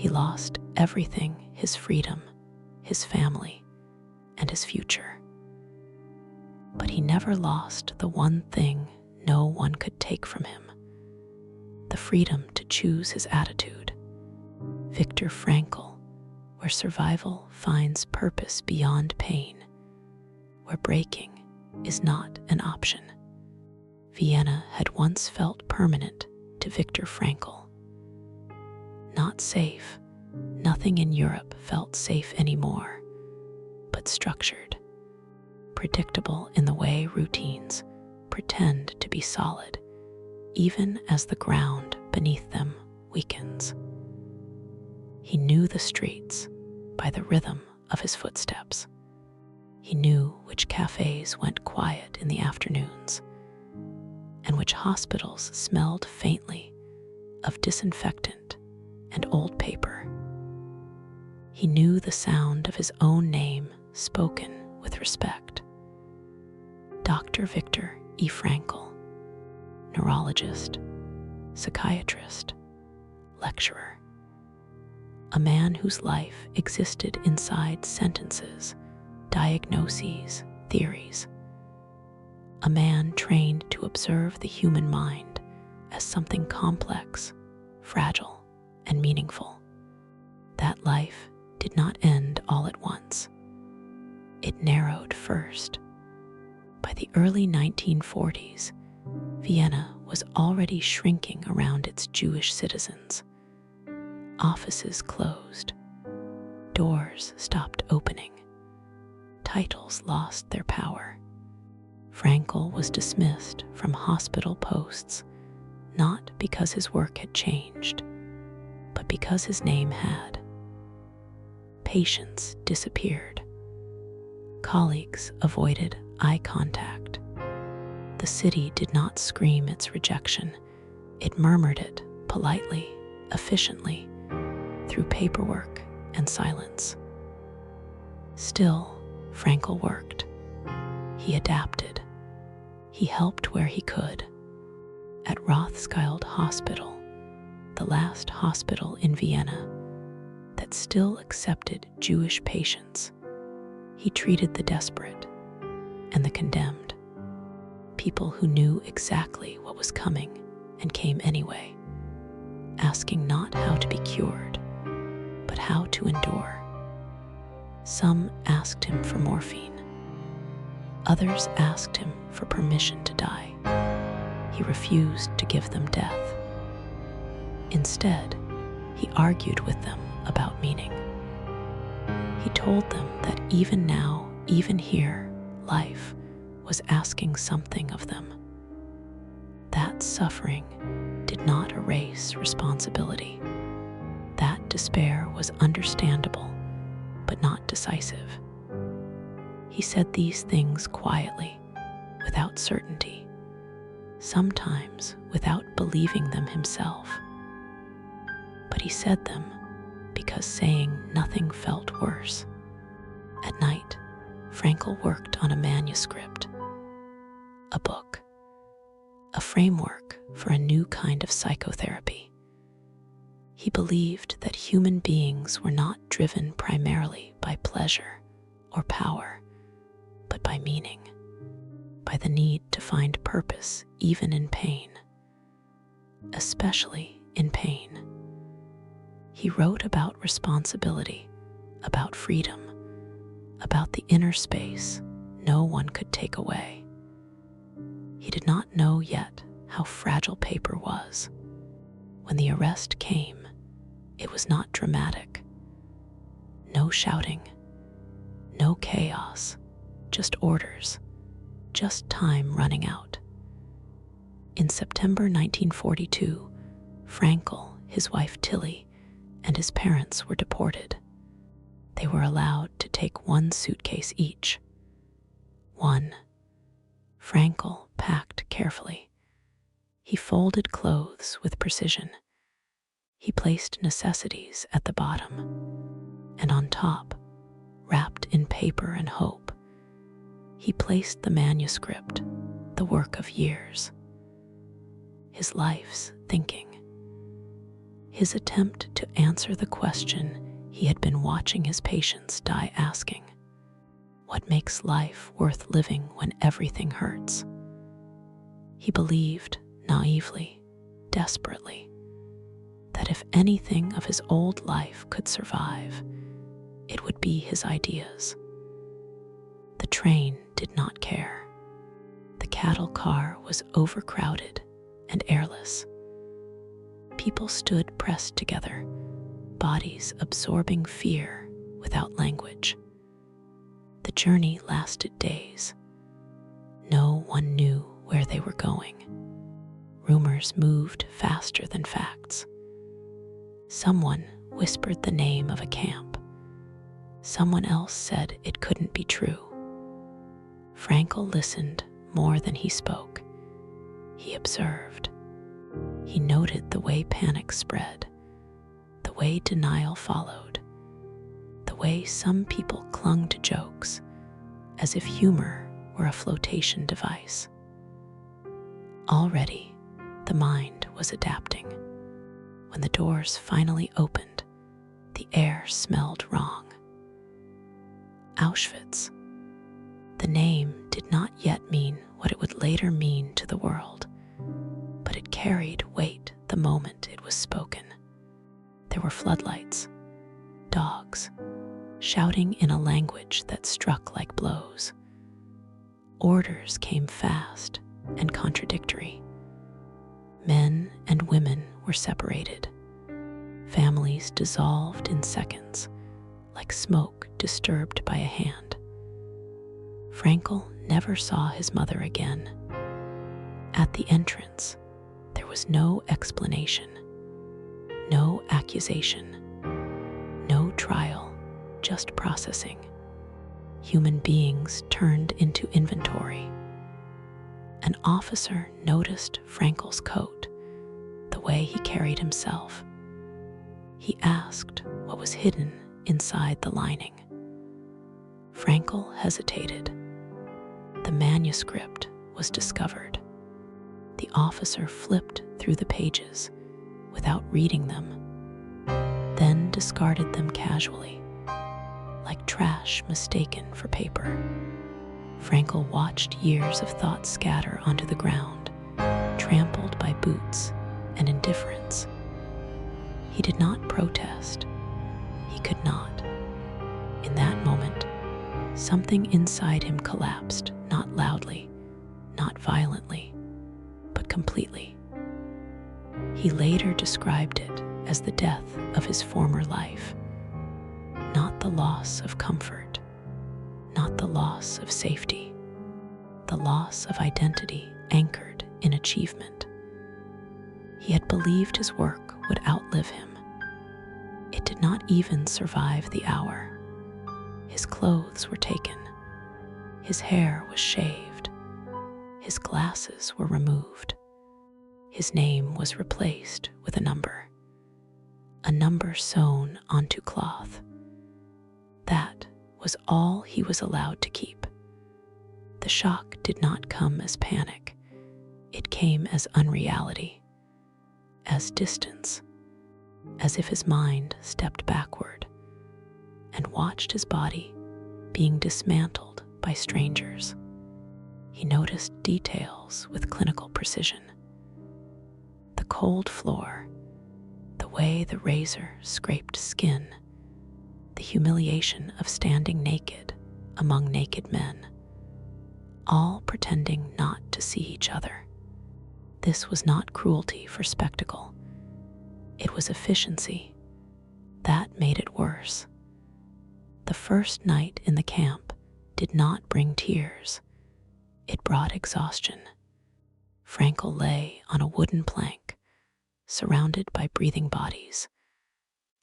He lost everything: his freedom, his family, and his future. But he never lost the one thing no one could take from him: the freedom to choose his attitude. Viktor Frankl, where survival finds purpose beyond pain, where breaking is not an option. Vienna had once felt permanent to Viktor Frankl. Not safe, nothing in Europe felt safe anymore, but structured, predictable in the way routines pretend to be solid, even as the ground beneath them weakens. He knew the streets by the rhythm of his footsteps. He knew which cafes went quiet in the afternoons, and which hospitals smelled faintly of disinfectant and old paper. He knew the sound of his own name spoken with respect. Dr. Viktor E. Frankl, neurologist, psychiatrist, lecturer. A man whose life existed inside sentences, diagnoses, theories. A man trained to observe the human mind as something complex, fragile, and meaningful. That life did not end all at once. It narrowed first. By the early 1940s, Vienna was already shrinking around its Jewish citizens. Offices closed. Doors stopped opening. Titles lost their power. Frankl was dismissed from hospital posts, not because his work had changed, but because his name had. Patients disappeared. Colleagues avoided eye contact. The city did not scream its rejection. It murmured it politely, efficiently, through paperwork and silence. Still, Frankl worked. He adapted. He helped where he could. At Rothschild Hospital, the last hospital in Vienna that still accepted Jewish patients, he treated the desperate and the condemned, people who knew exactly what was coming and came anyway, asking not how to be cured, but how to endure. Some asked him for morphine. Others asked him for permission to die. He refused to give them death. Instead, he argued with them about meaning. He told them that even now, even here, life was asking something of them. That suffering did not erase responsibility. That despair was understandable, but not decisive. He said these things quietly, without certainty, sometimes without believing them himself. But he said them because saying nothing felt worse. At night, Frankl worked on a manuscript, a book, a framework for a new kind of psychotherapy. He believed that human beings were not driven primarily by pleasure or power, but by meaning, by the need to find purpose even in pain, especially in pain. He wrote about responsibility, about freedom, about the inner space no one could take away. He did not know yet how fragile paper was. When the arrest came, it was not dramatic. No shouting, no chaos, just orders, just time running out. In September 1942, Frankl, his wife Tilly, and his parents were deported. They were allowed to take one suitcase each. One. Frankl packed carefully. He folded clothes with precision. He placed necessities at the bottom, and on top, wrapped in paper and hope, he placed the manuscript, the work of years, his life's thinking. his attempt to answer the question he had been watching his patients die asking: what makes life worth living when everything hurts? He believed, naively, desperately, that if anything of his old life could survive, it would be his ideas. The train did not care. The cattle car was overcrowded and airless. People stood pressed together, bodies absorbing fear without language. The journey lasted days. No one knew where they were going. Rumors moved faster than facts. Someone whispered the name of a camp. Someone else said it couldn't be true. Frankl listened more than he spoke. He observed. He noted the way panic spread, the way denial followed, the way some people clung to jokes as if humor were a flotation device. Already, the mind was adapting. When the doors finally opened, the air smelled wrong. Auschwitz. The name did not yet mean what it would later mean to the world, but it carried weight the moment it was spoken. There were floodlights, dogs, shouting in a language that struck like blows. Orders came fast and contradictory. Men and women were separated. Families dissolved in seconds, like smoke disturbed by a hand. Frankl never saw his mother again. At the entrance, there was no explanation, no accusation, no trial, just processing. Human beings turned into inventory. An officer noticed Frankl's coat, the way he carried himself. He asked what was hidden inside the lining. Frankl hesitated. The manuscript was discovered. The officer flipped through the pages without reading them, then discarded them casually, like trash mistaken for paper. Frankl watched years of thought scatter onto the ground, trampled by boots and indifference. He did not protest. He could not. In that moment, something inside him collapsed, not loudly, not violently, but completely. He later described it as the death of his former life, not the loss of comfort, not the loss of safety, the loss of identity anchored in achievement. He had believed his work would outlive him. It did not even survive the hour. His clothes were taken. His hair was shaved. His glasses were removed. His name was replaced with a number sewn onto cloth. That was all he was allowed to keep. The shock did not come as panic. It came as unreality, as distance, as if his mind stepped backward and watched his body being dismantled by strangers. He noticed details with clinical precision. The cold floor, the way the razor scraped skin, the humiliation of standing naked among naked men, all pretending not to see each other. This was not cruelty for spectacle. It was efficiency. That made it worse. The first night in the camp did not bring tears. It brought exhaustion. Frankl lay on a wooden plank, surrounded by breathing bodies,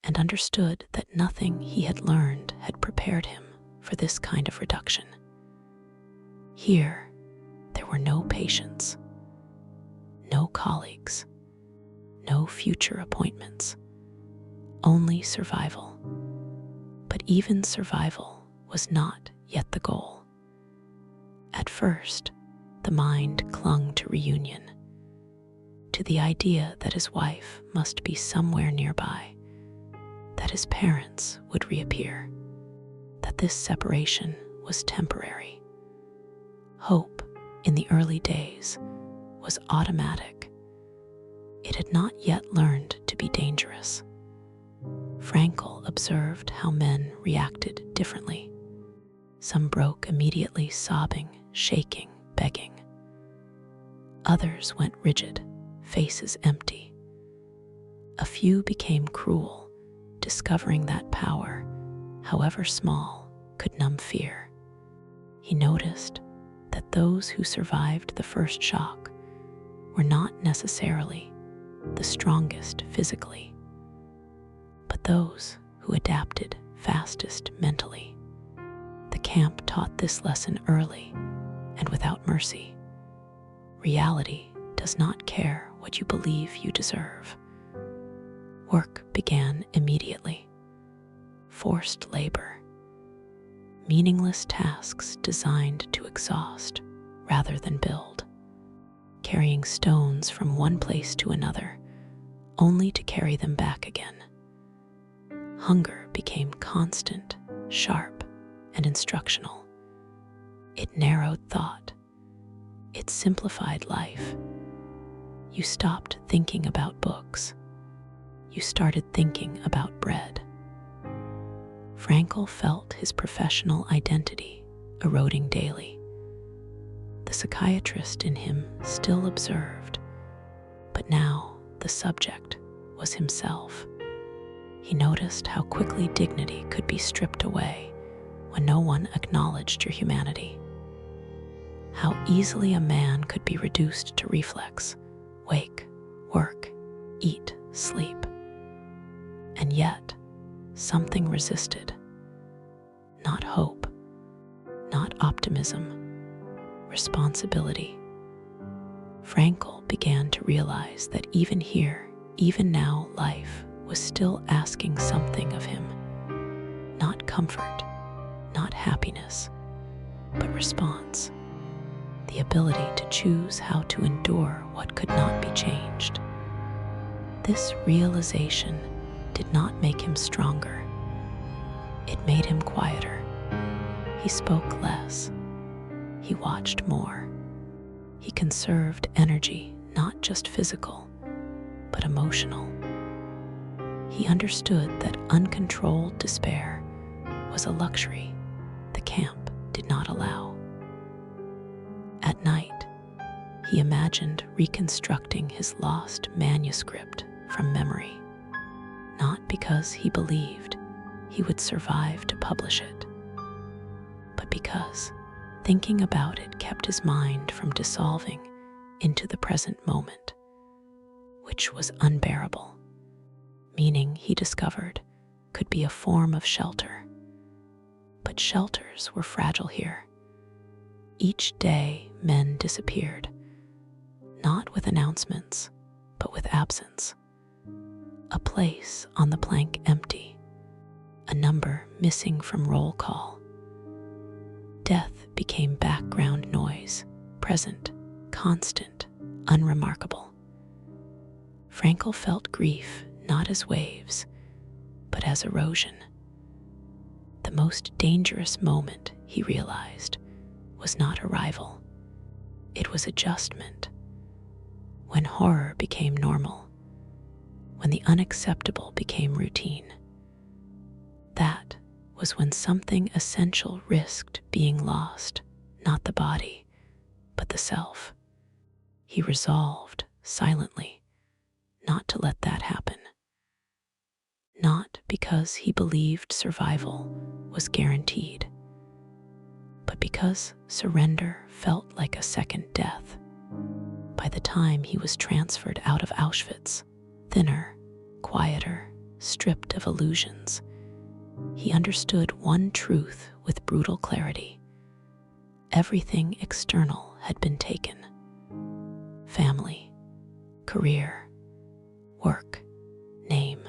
and understood that nothing he had learned had prepared him for this kind of reduction. Here, there were no patients, no colleagues, no future appointments, only survival. But even survival was not yet the goal. At first, the mind clung to reunion, to the idea that his wife must be somewhere nearby, that his parents would reappear, that this separation was temporary. Hope, in the early days, was automatic. It had not yet learned to be dangerous. Frankl observed how men reacted differently. Some broke immediately, sobbing, shaking, begging. Others went rigid, faces empty. A few became cruel, discovering that power, however small, could numb fear. He noticed that those who survived the first shock were not necessarily the strongest physically, but those who adapted fastest mentally. The camp taught this lesson early and without mercy. Reality does not care what you believe you deserve. Work began immediately. Forced labor. Meaningless tasks designed to exhaust rather than build. Carrying stones from one place to another, only to carry them back again. Hunger became constant, sharp, and instructional. It narrowed thought. It simplified life. You stopped thinking about books. You started thinking about bread. Frankl felt his professional identity eroding daily. The psychiatrist in him still observed, but now the subject was himself. He noticed how quickly dignity could be stripped away when no one acknowledged your humanity. How easily a man could be reduced to reflex, wake, work, eat, sleep. And yet, something resisted. Not hope, not optimism, responsibility. Frankl began to realize that even here, even now, life was still asking something of him. Not comfort, not happiness, but response. The ability to choose how to endure what could not be changed. This realization did not make him stronger. It made him quieter. He spoke less. He watched more. He conserved energy, not just physical, but emotional. He understood that uncontrolled despair was a luxury the camp did not allow. At night, he imagined reconstructing his lost manuscript from memory, not because he believed he would survive to publish it, but because thinking about it kept his mind from dissolving into the present moment, which was unbearable. Meaning, he discovered, could be a form of shelter. But shelters were fragile here. Each day, men disappeared, not with announcements, but with absence. A place on the plank empty, a number missing from roll call. Death became background noise, present, constant, unremarkable. Frankl felt grief not as waves, but as erosion. The most dangerous moment, he realized, was not arrival. It was adjustment. When horror became normal, when the unacceptable became routine. That was when something essential risked being lost, not the body, but the self. He resolved, silently, not to let that happen. Not because he believed survival was guaranteed, but because surrender felt like a second death. By the time he was transferred out of Auschwitz, thinner, quieter, stripped of illusions, he understood one truth with brutal clarity. Everything external had been taken. Family, career, work, name.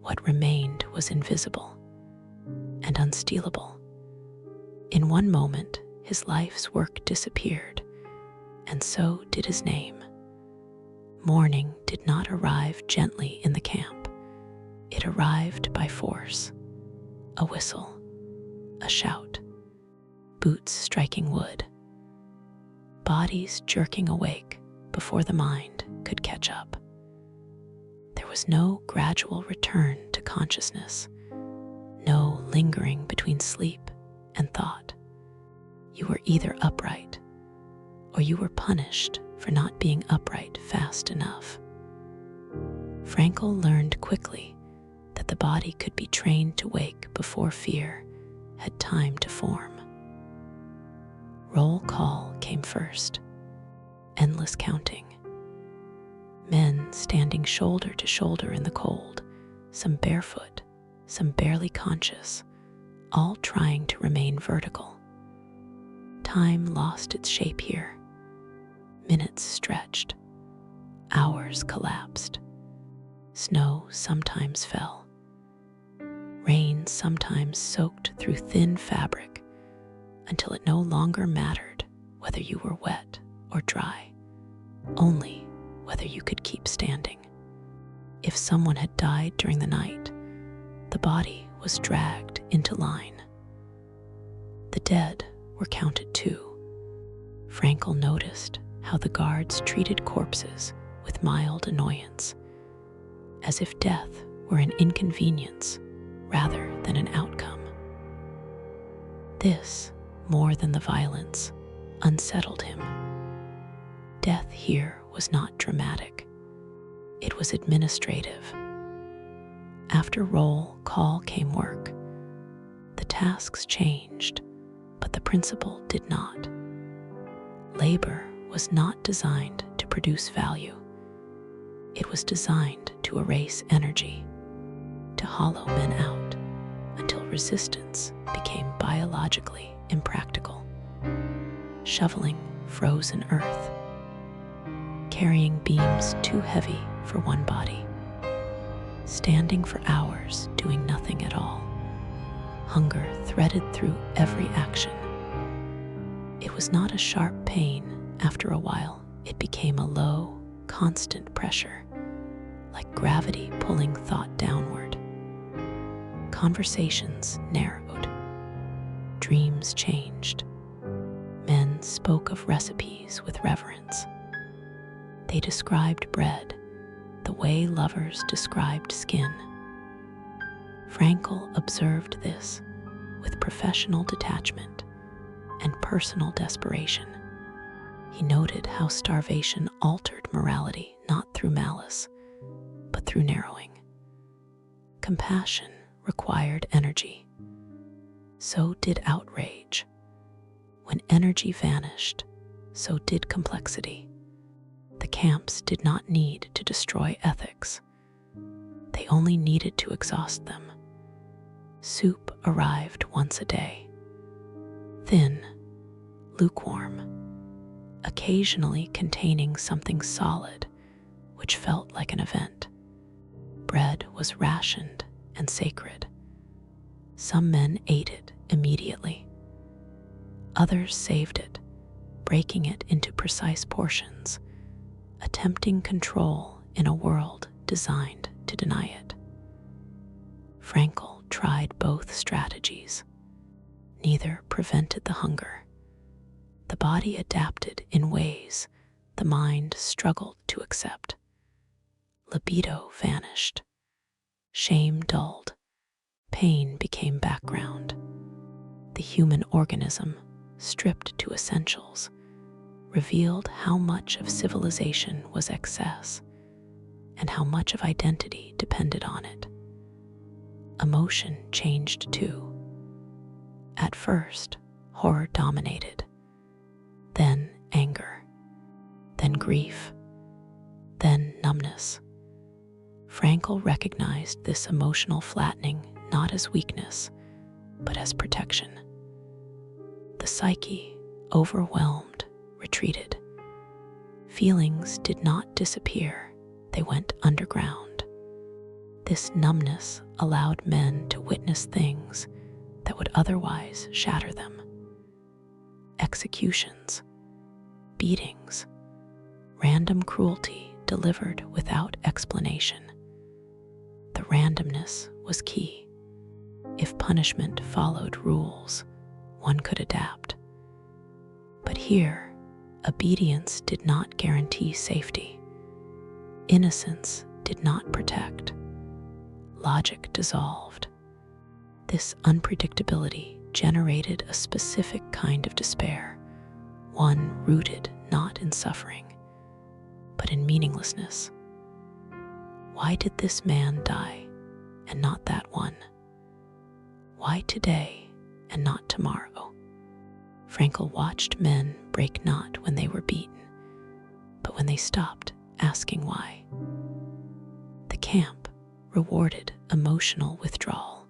What remained was invisible and unstealable. In one moment, his life's work disappeared, and so did his name. Morning did not arrive gently in the camp. It arrived by force. A whistle, a shout, boots striking wood, bodies jerking awake before the mind could catch up. There was no gradual return to consciousness, no lingering between sleep and thought. You were either upright or you were punished for not being upright fast enough. Frankl learned quickly that the body could be trained to wake before fear had time to form. Roll call came first, endless counting. Men standing shoulder to shoulder in the cold, some barefoot, some barely conscious, all trying to remain vertical. Time lost its shape here. Minutes stretched. Hours collapsed. Snow sometimes fell. Rain sometimes soaked through thin fabric until it no longer mattered whether you were wet or dry, only whether you could keep standing. If someone had died during the night, the body was dragged into line. The dead were counted too. Frankl noticed how the guards treated corpses with mild annoyance, as if death were an inconvenience rather than an outcome. This, more than the violence, unsettled him. Death here was not dramatic. It was administrative. After roll call came work. The tasks changed, but the principle did not. Labor was not designed to produce value. It was designed to erase energy, to hollow men out until resistance became biologically impractical. Shoveling frozen earth, carrying beams too heavy for one body, standing for hours doing nothing at all. Hunger threaded through every action. It was not a sharp pain. After a while, it became a low, constant pressure, like gravity pulling thought downward. Conversations narrowed. Dreams changed. Men spoke of recipes with reverence. They described bread the way lovers described skin. Frankl observed this with professional detachment and personal desperation. He noted how starvation altered morality not through malice, but through narrowing. Compassion required energy. So did outrage. When energy vanished, so did complexity. The camps did not need to destroy ethics. They only needed to exhaust them. Soup arrived once a day. Thin, lukewarm, occasionally containing something solid, which felt like an event. Bread was rationed and sacred. Some men ate it immediately. Others saved it, breaking it into precise portions, attempting control in a world designed to deny it. Frankl tried both strategies. Neither prevented the hunger. The body adapted in ways the mind struggled to accept. Libido vanished. Shame dulled. Pain became background. The human organism, stripped to essentials, revealed how much of civilization was excess and how much of identity depended on it. Emotion changed too. At first, horror dominated, then anger, then grief, then numbness. Frankl recognized this emotional flattening not as weakness, but as protection. The psyche, overwhelmed, retreated. Feelings did not disappear, they went underground. This numbness allowed men to witness things that would otherwise shatter them. Executions, beatings, random cruelty delivered without explanation. The randomness was key. If punishment followed rules, one could adapt. But here, obedience did not guarantee safety. Innocence did not protect. Logic dissolved. This unpredictability generated a specific kind of despair, one rooted not in suffering, but in meaninglessness. Why did this man die and not that one? Why today and not tomorrow? Frankl watched men break not when they were beaten, but when they stopped asking why. The camp rewarded emotional withdrawal.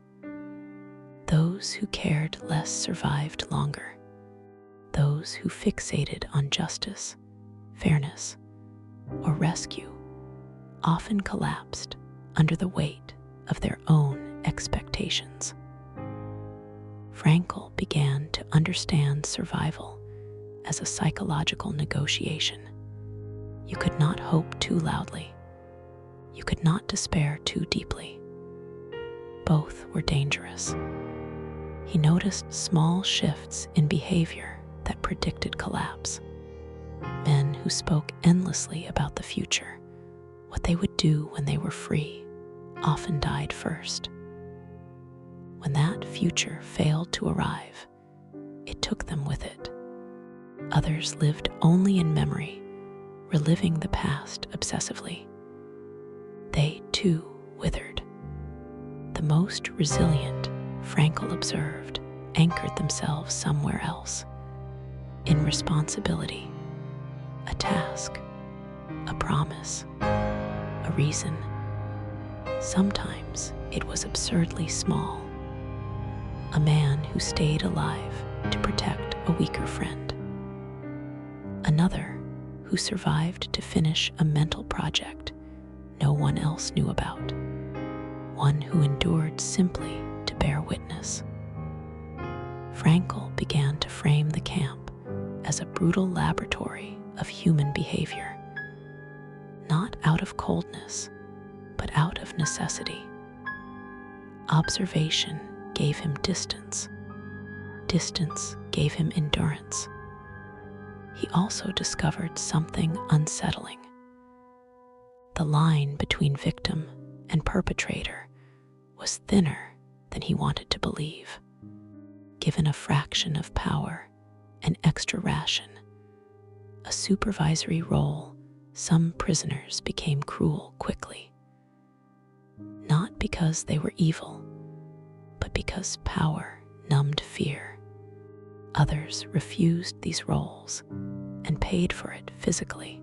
Those who cared less survived longer. Those who fixated on justice, fairness, or rescue often collapsed under the weight of their own expectations. Frankl began to understand survival as a psychological negotiation. You could not hope too loudly. You could not despair too deeply. Both were dangerous. He noticed small shifts in behavior that predicted collapse. Men who spoke endlessly about the future, what they would do when they were free, often died first. When that future failed to arrive, it took them with it. Others lived only in memory, reliving the past obsessively. They, too, withered. The most resilient, Frankl observed, anchored themselves somewhere else, in responsibility, a task, a promise, a reason. Sometimes it was absurdly small. A man who stayed alive to protect a weaker friend. Another who survived to finish a mental project no one else knew about. One who endured simply to bear witness. Frankl began to frame the camp as a brutal laboratory of human behavior, not out of coldness, but out of necessity. Observation gave him distance. Distance gave him endurance. He also discovered something unsettling. The line between victim and perpetrator was thinner than he wanted to believe. Given a fraction of power, an extra ration, a supervisory role, some prisoners became cruel quickly. Not because they were evil, but because power numbed fear. Others refused these roles and paid for it physically.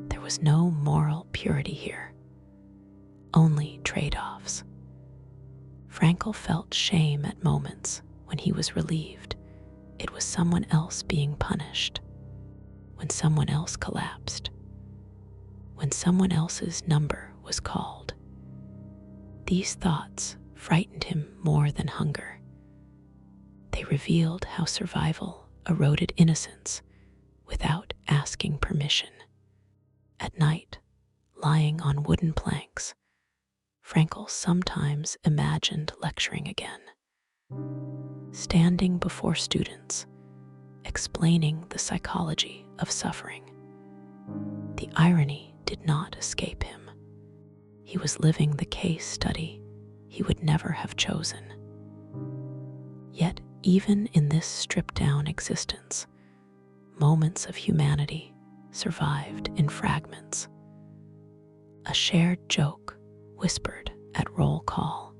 There was no moral purity here, only trade-offs. Frankl felt shame at moments when he was relieved it was someone else being punished, when someone else collapsed, when someone else's number was called. These thoughts frightened him more than hunger. They revealed how survival eroded innocence without asking permission. At night, lying on wooden planks, Frankl sometimes imagined lecturing again. Standing before students, explaining the psychology of suffering. The irony did not escape him. He was living the case study he would never have chosen. Yet, even in this stripped-down existence, moments of humanity survived in fragments. A shared joke whispered at roll call,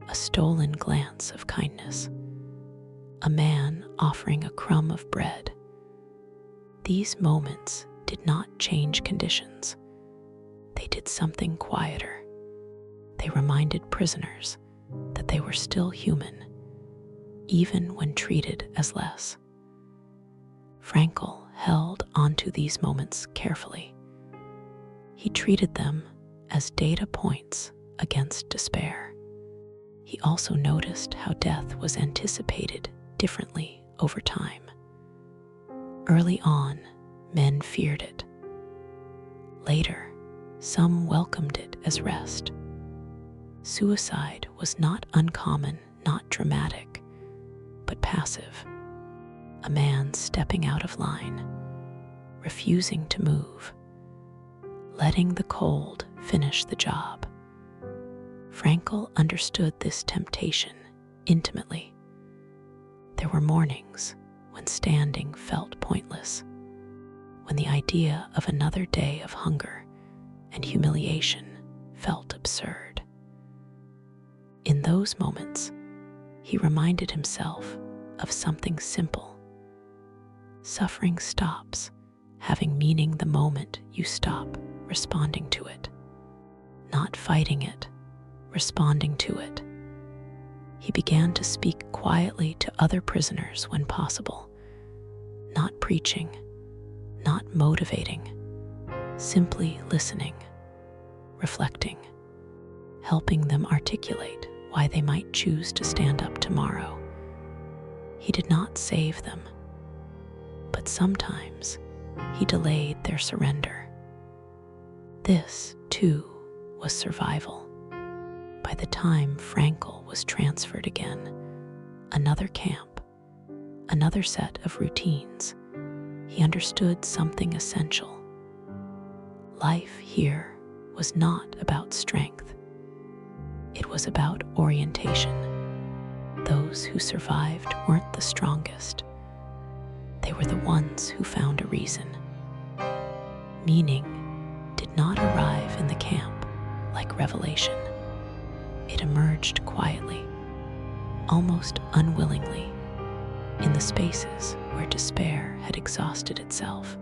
a stolen glance of kindness, a man offering a crumb of bread. These moments did not change conditions. They did something quieter. They reminded prisoners that they were still human, even when treated as less. Frankl held onto these moments carefully. He treated them as data points against despair. He also noticed how death was anticipated differently over time. Early on, men feared it. Later, some welcomed it as rest. Suicide was not uncommon, not dramatic, but passive. A man stepping out of line, refusing to move, letting the cold finish the job. Frankl understood this temptation intimately. There were mornings when standing felt pointless, when the idea of another day of hunger and humiliation felt absurd. In those moments, he reminded himself of something simple. Suffering stops having meaning the moment you stop responding to it, not fighting it, responding to it. He began to speak quietly to other prisoners when possible, not preaching, not motivating, simply listening, reflecting, helping them articulate why they might choose to stand up tomorrow. He did not save them, but sometimes he delayed their surrender. This, too, was survival. By the time Frankl was transferred again, another camp, another set of routines, he understood something essential. Life here was not about strength. It was about orientation. Those who survived weren't the strongest. They were the ones who found a reason. Meaning did not arrive in the camp like revelation. It emerged quietly, almost unwillingly, in the spaces where despair had exhausted itself.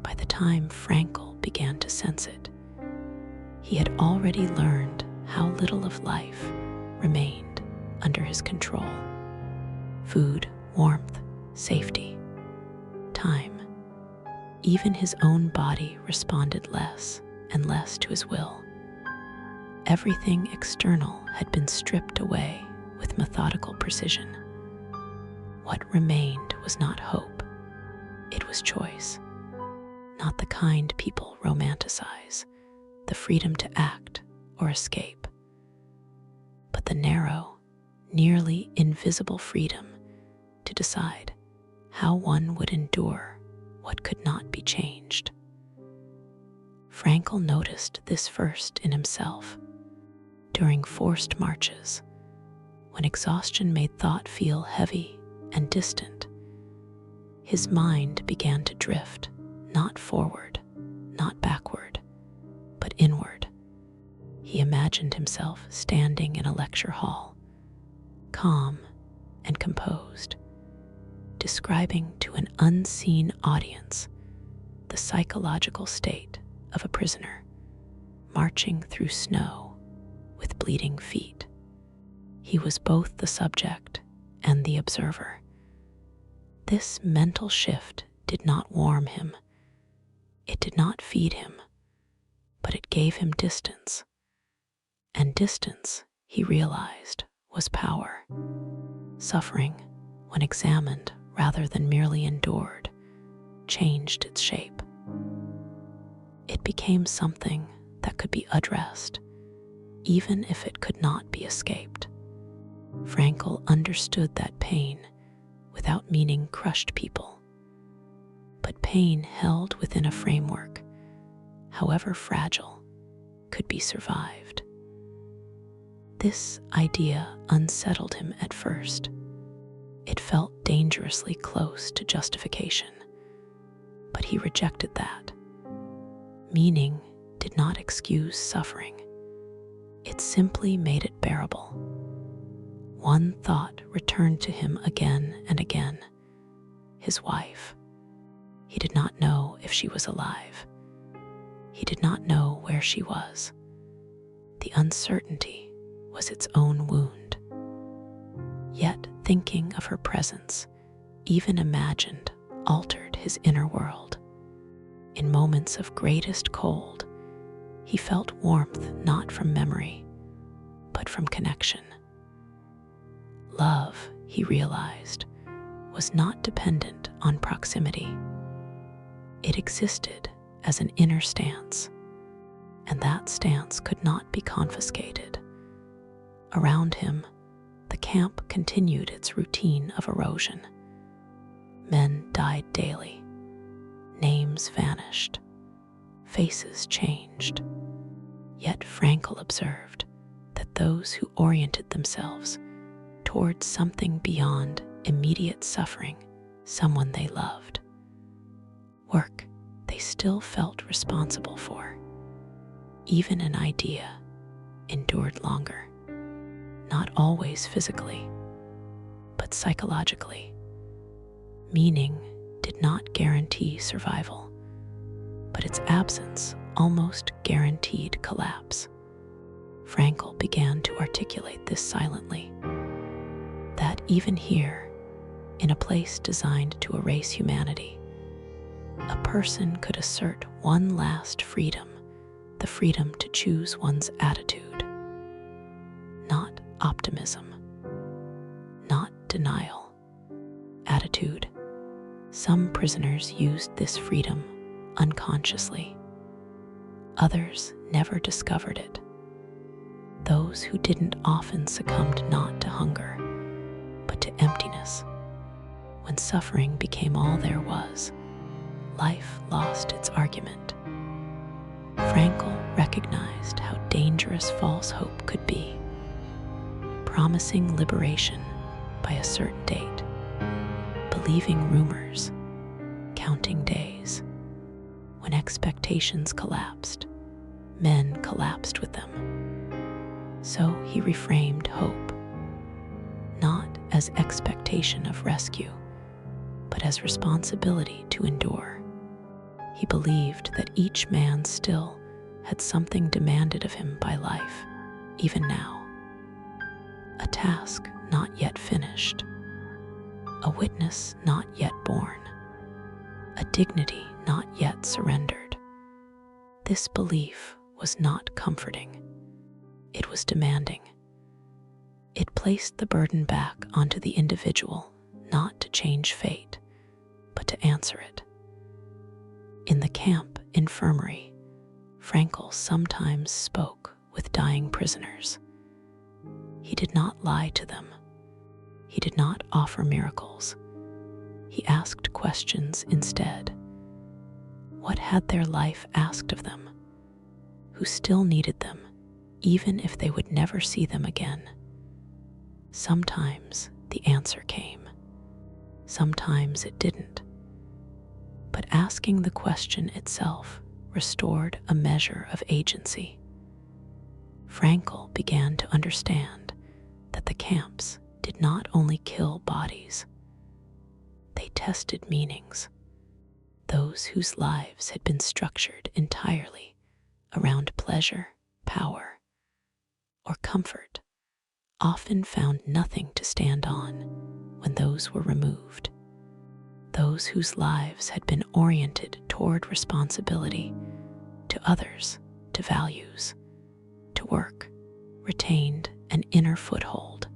By the time Frankl began to sense it, he had already learned how little of life remained under his control. Food, warmth, safety, time. Even his own body responded less and less to his will. Everything external had been stripped away with methodical precision. What remained was not hope, it was choice. Not the kind people romanticize, the freedom to act or escape, but the narrow, nearly invisible freedom to decide how one would endure what could not be changed. Frankl noticed this first in himself. During forced marches, when exhaustion made thought feel heavy and distant, his mind began to drift, not forward, not backward, but inward. He imagined himself standing in a lecture hall, calm and composed, describing to an unseen audience the psychological state of a prisoner marching through snow with bleeding feet. He was both the subject and the observer. This mental shift did not warm him. It did not feed him, but it gave him distance. And distance, he realized, was power. Suffering, when examined rather than merely endured, changed its shape. It became something that could be addressed, even if it could not be escaped. Frankl understood that pain, without meaning, crushed people. But pain held within a framework, however fragile, could be survived. This idea unsettled him at first. It felt dangerously close to justification, but he rejected that. Meaning did not excuse suffering. It simply made it bearable. One thought returned to him again and again: his wife. He did not know if she was alive. He did not know where she was. The uncertainty was its own wound. Yet thinking of her presence, even imagined, altered his inner world. In moments of greatest cold, he felt warmth not from memory, but from connection. Love, he realized, was not dependent on proximity. It existed as an inner stance, and that stance could not be confiscated. Around him, the camp continued its routine of erosion. Men died daily, names vanished, faces changed. Yet Frankl observed that those who oriented themselves towards something beyond immediate suffering, someone they loved, work they still felt responsible for, even an idea, endured longer, not always physically, but psychologically. Meaning did not guarantee survival, but its absence almost guaranteed collapse. Frankl began to articulate this silently, that even here, in a place designed to erase humanity, a person could assert one last freedom, the freedom to choose one's attitude. Not optimism, not denial. Attitude. Some prisoners used this freedom unconsciously. Others never discovered it. Those who didn't often succumbed not to hunger, but to emptiness. When suffering became all there was, life lost its argument. Frankl recognized how dangerous false hope could be, promising liberation by a certain date, believing rumors, counting days. When expectations collapsed, men collapsed with them. So he reframed hope, not as expectation of rescue, but as responsibility to endure. He believed that each man still had something demanded of him by life, even now. A task not yet finished, a witness not yet born, a dignity not yet surrendered. This belief was not comforting. It was demanding. It placed the burden back onto the individual, not to change fate, but to answer it. In the camp infirmary, Frankl sometimes spoke with dying prisoners. He did not lie to them. He did not offer miracles. He asked questions instead. What had their life asked of them? Who still needed them, even if they would never see them again? Sometimes the answer came. Sometimes it didn't. But asking the question itself restored a measure of agency. Frankl began to understand that the camps did not only kill bodies, they tested meanings. Those whose lives had been structured entirely around pleasure, power, or comfort often found nothing to stand on when those were removed. Those whose lives had been oriented toward responsibility, to others, to values, to work, retained an inner foothold.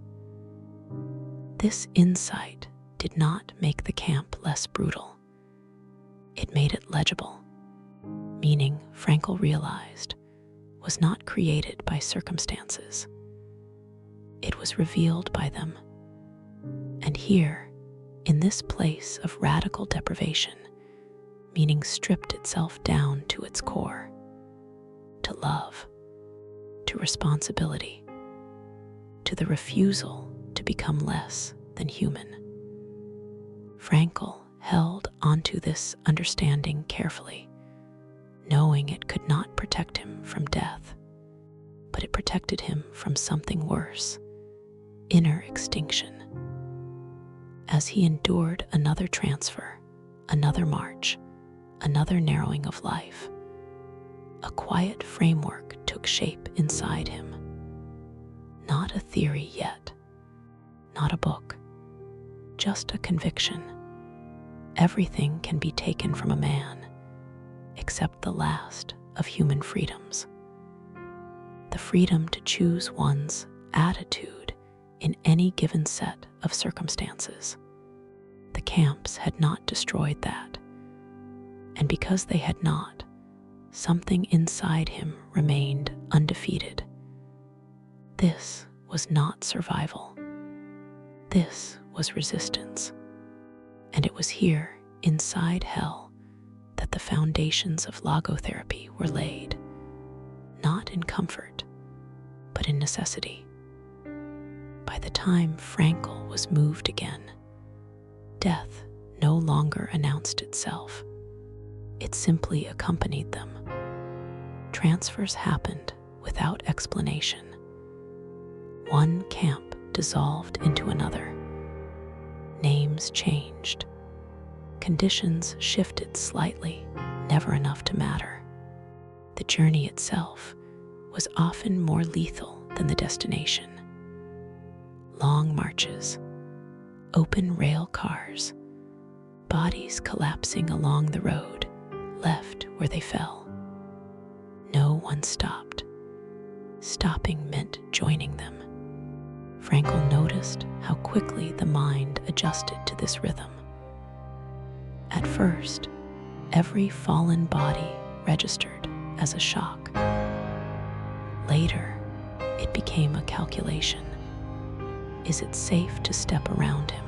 This insight did not make the camp less brutal. It made it legible, meaning Frankl realized was not created by circumstances. It was revealed by them. And here, in this place of radical deprivation, meaning stripped itself down to its core, to love, to responsibility, to the refusal to become less than human. Frankl held onto this understanding carefully, knowing it could not protect him from death, but it protected him from something worse, inner extinction. As he endured another transfer, another march, another narrowing of life, a quiet framework took shape inside him. Not a theory yet, not a book, just a conviction. Everything can be taken from a man, except the last of human freedoms. The freedom to choose one's attitude in any given set of circumstances. The camps had not destroyed that. And because they had not, something inside him remained undefeated. This was not survival. This was resistance. And it was here, inside hell, that the foundations of logotherapy were laid, not in comfort, but in necessity. By the time Frankl was moved again, death no longer announced itself. It simply accompanied them. Transfers happened without explanation. One camp dissolved into another. Names changed. Conditions shifted slightly, never enough to matter. The journey itself was often more lethal than the destination. Long marches, open rail cars, bodies collapsing along the road, left where they fell. No one stopped. Stopping meant joining them. Frankl noticed how quickly the mind adjusted to this rhythm. At first, every fallen body registered as a shock. Later, it became a calculation. Is it safe to step around him?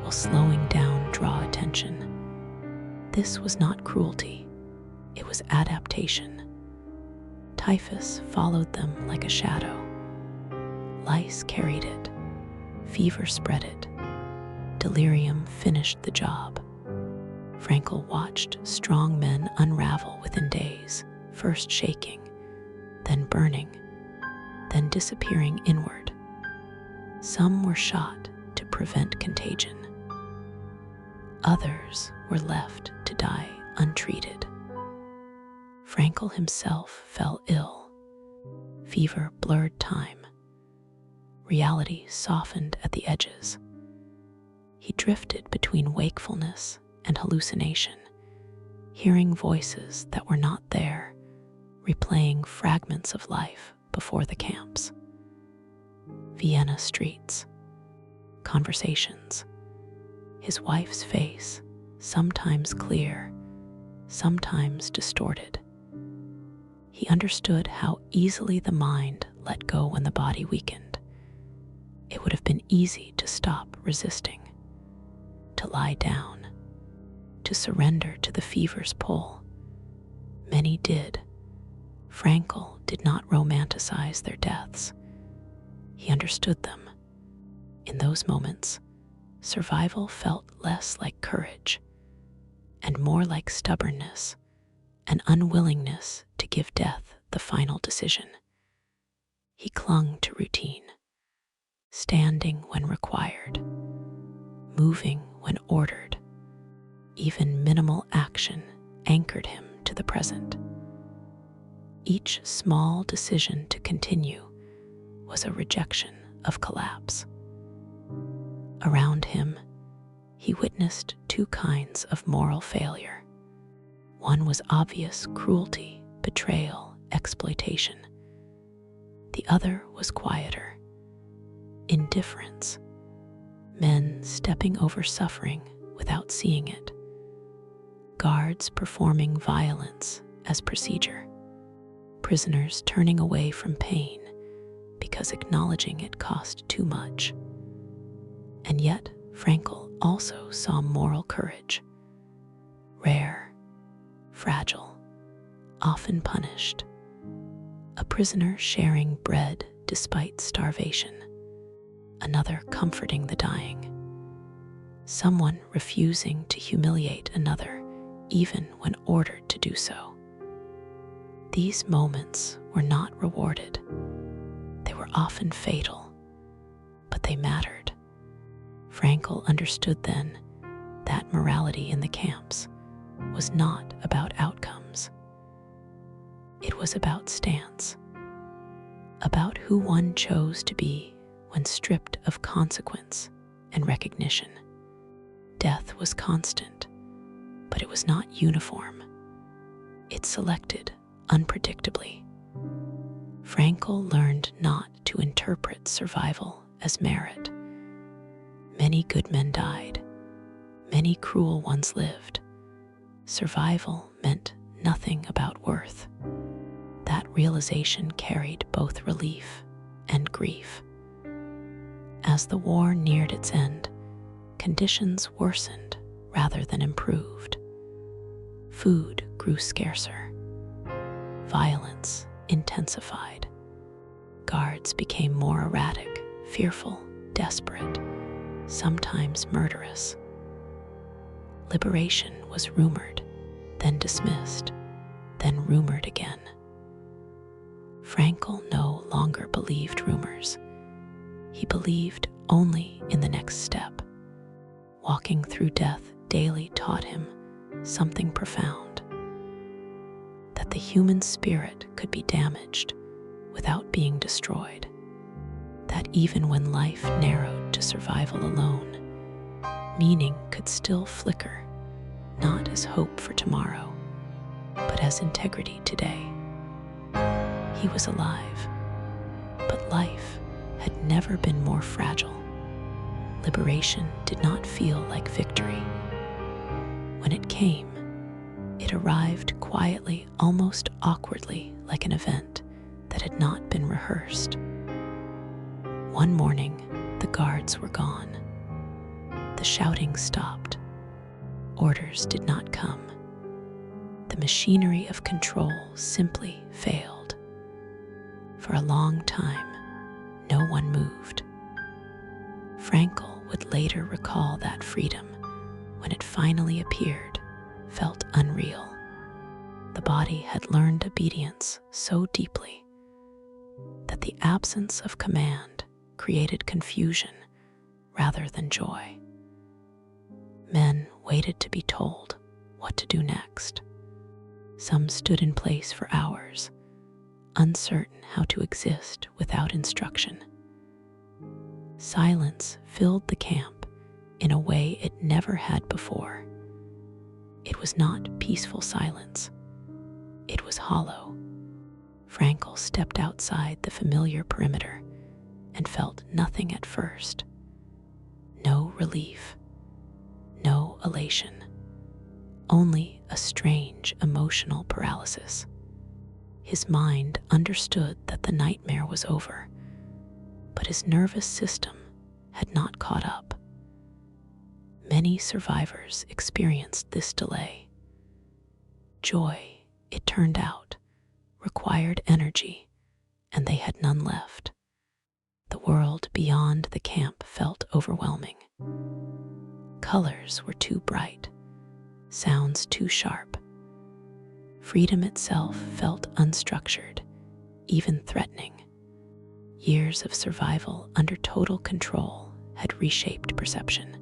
Will slowing down draw attention? This was not cruelty. It was adaptation. Typhus followed them like a shadow. Lice carried it. Fever spread it. Delirium finished the job. Frankl watched strong men unravel within days, first shaking, then burning, then disappearing inward. Some were shot to prevent contagion. Others were left to die untreated. Frankl himself fell ill. Fever blurred time. Reality softened at the edges. He drifted between wakefulness and hallucination, hearing voices that were not there, replaying fragments of life before the camps. Vienna streets, conversations, his wife's face, sometimes clear, sometimes distorted. He understood how easily the mind let go when the body weakened. It would have been easy to stop resisting, to lie down, to surrender to the fever's pull. Many did. Frankl did not romanticize their deaths. He understood them. In those moments, survival felt less like courage and more like stubbornness, an unwillingness to give death the final decision. He clung to routine, standing when required, moving when ordered. Even minimal action anchored him to the present. Each small decision to continue was a rejection of collapse. Around him, he witnessed two kinds of moral failure. One was obvious cruelty, betrayal, exploitation. The other was quieter, indifference, men stepping over suffering without seeing it, guards performing violence as procedure, prisoners turning away from pain because acknowledging it cost too much. And yet, Frankl also saw moral courage, rare, fragile, often punished. A prisoner sharing bread despite starvation, another comforting the dying, someone refusing to humiliate another even when ordered to do so. These moments were not rewarded. They were often fatal, but they mattered. Frankl understood then that morality in the camps was not about outcomes. It was about stance, about who one chose to be when stripped of consequence and recognition. Death was constant, but it was not uniform. It selected unpredictably. Frankl learned not to interpret survival as merit. Many good men died. Many cruel ones lived. Survival meant nothing about worth. That realization carried both relief and grief. As the war neared its end, conditions worsened rather than improved. Food grew scarcer. Violence intensified. Guards became more erratic, fearful, desperate, sometimes murderous. Liberation was rumored, then dismissed, then rumored again. Frankl no longer believed rumors. He believed only in the next step. Walking through death daily taught him something profound: that the human spirit could be damaged without being destroyed, that even when life narrowed to survival alone, meaning could still flicker, not as hope for tomorrow, but as integrity today. He was alive, but life had never been more fragile. Liberation did not feel like victory. When it came, it arrived quietly, almost awkwardly, like an event that had not been rehearsed. One morning, the guards were gone. The shouting stopped. Orders did not come. The machinery of control simply failed. For a long time, no one moved. Frankl would later recall that freedom, when it finally appeared, felt unreal. The body had learned obedience so deeply that the absence of command created confusion rather than joy. Men waited to be told what to do next. Some stood in place for hours, uncertain how to exist without instruction. Silence filled the camp in a way it never had before. It was not peaceful silence. It was hollow. Frankl stepped outside the familiar perimeter and felt nothing at first. No relief, no elation, only a strange emotional paralysis. His mind understood that the nightmare was over, but his nervous system had not caught up. Many survivors experienced this delay. Joy, it turned out, required energy, and they had none left. The world beyond the camp felt overwhelming. Colors were too bright, sounds too sharp. Freedom itself felt unstructured, even threatening. Years of survival under total control had reshaped perception.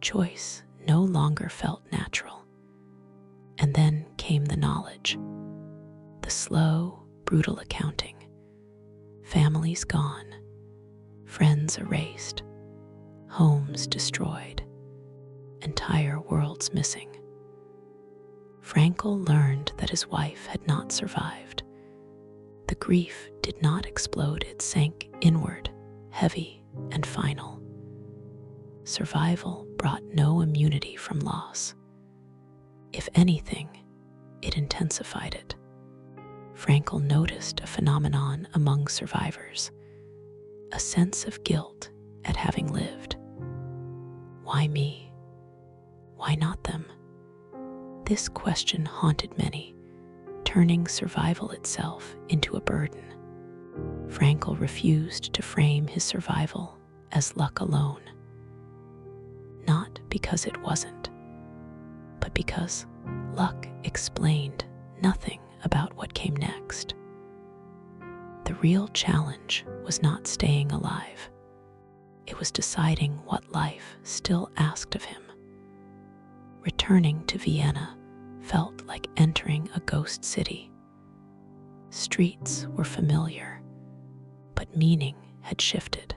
Choice no longer felt natural. And then came the knowledge, the slow, brutal accounting. Families gone, friends erased, homes destroyed, entire worlds missing. Frankl learned that his wife had not survived. The grief did not explode, it sank inward, heavy and final. Survival brought no immunity from loss. If anything, it intensified it. Frankl noticed a phenomenon among survivors, a sense of guilt at having lived. Why me? Why not them? This question haunted many, turning survival itself into a burden. Frankl refused to frame his survival as luck alone. Not because it wasn't, but because luck explained nothing about what came next. The real challenge was not staying alive. It was deciding what life still asked of him. Returning to Vienna felt like entering a ghost city. Streets were familiar, but meaning had shifted.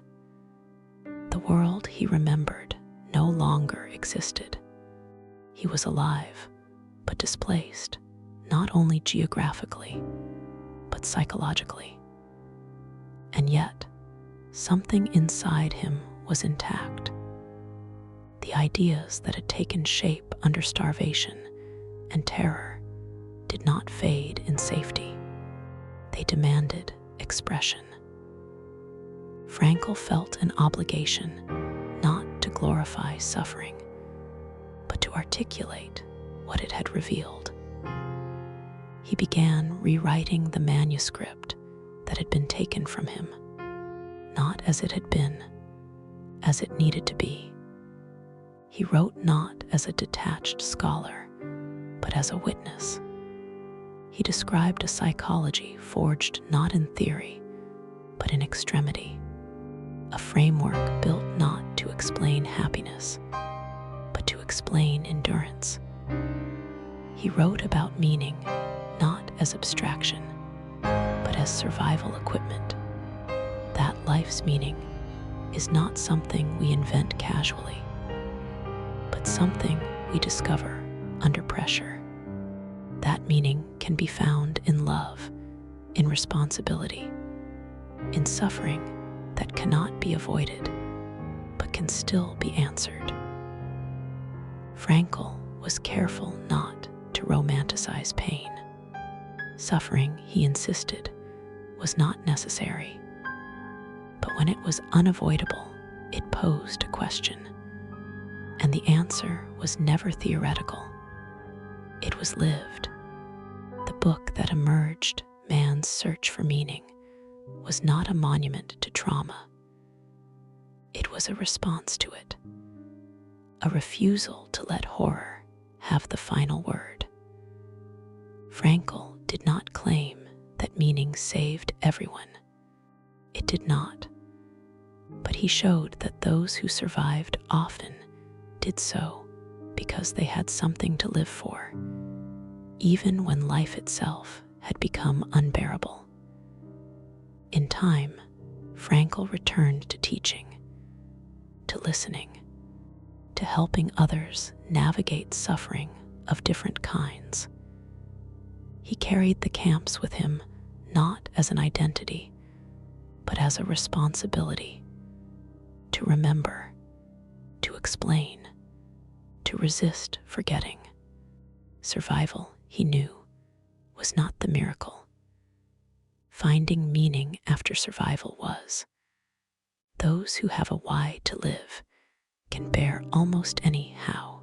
The world he remembered no longer existed. He was alive, but displaced, not only geographically, but psychologically. And yet, something inside him was intact. The ideas that had taken shape under starvation and terror did not fade in safety. They demanded expression. Frankl felt an obligation not to glorify suffering, but to articulate what it had revealed. He began rewriting the manuscript that had been taken from him, not as it had been, as it needed to be. He wrote not as a detached scholar, but as a witness. He described a psychology forged not in theory, but in extremity, a framework built not to explain happiness, but to explain endurance. He wrote about meaning not as abstraction, but as survival equipment, that life's meaning is not something we invent casually, but something we discover under pressure. That meaning can be found in love, in responsibility, in suffering that cannot be avoided, but can still be answered. Frankl was careful not to romanticize pain. Suffering, he insisted, was not necessary. But when it was unavoidable, it posed a question. And the answer was never theoretical. It was lived. The book that emerged, Man's Search for Meaning, was not a monument to trauma. It was a response to it, a refusal to let horror have the final word. Frankl did not claim that meaning saved everyone. It did not. But he showed that those who survived often did so because they had something to live for, even when life itself had become unbearable. In time, Frankl returned to teaching, to listening, to helping others navigate suffering of different kinds. He carried the camps with him not as an identity, but as a responsibility to remember, to explain, to resist forgetting. Survival, he knew, was not the miracle. Finding meaning after survival was. Those who have a why to live can bear almost any how.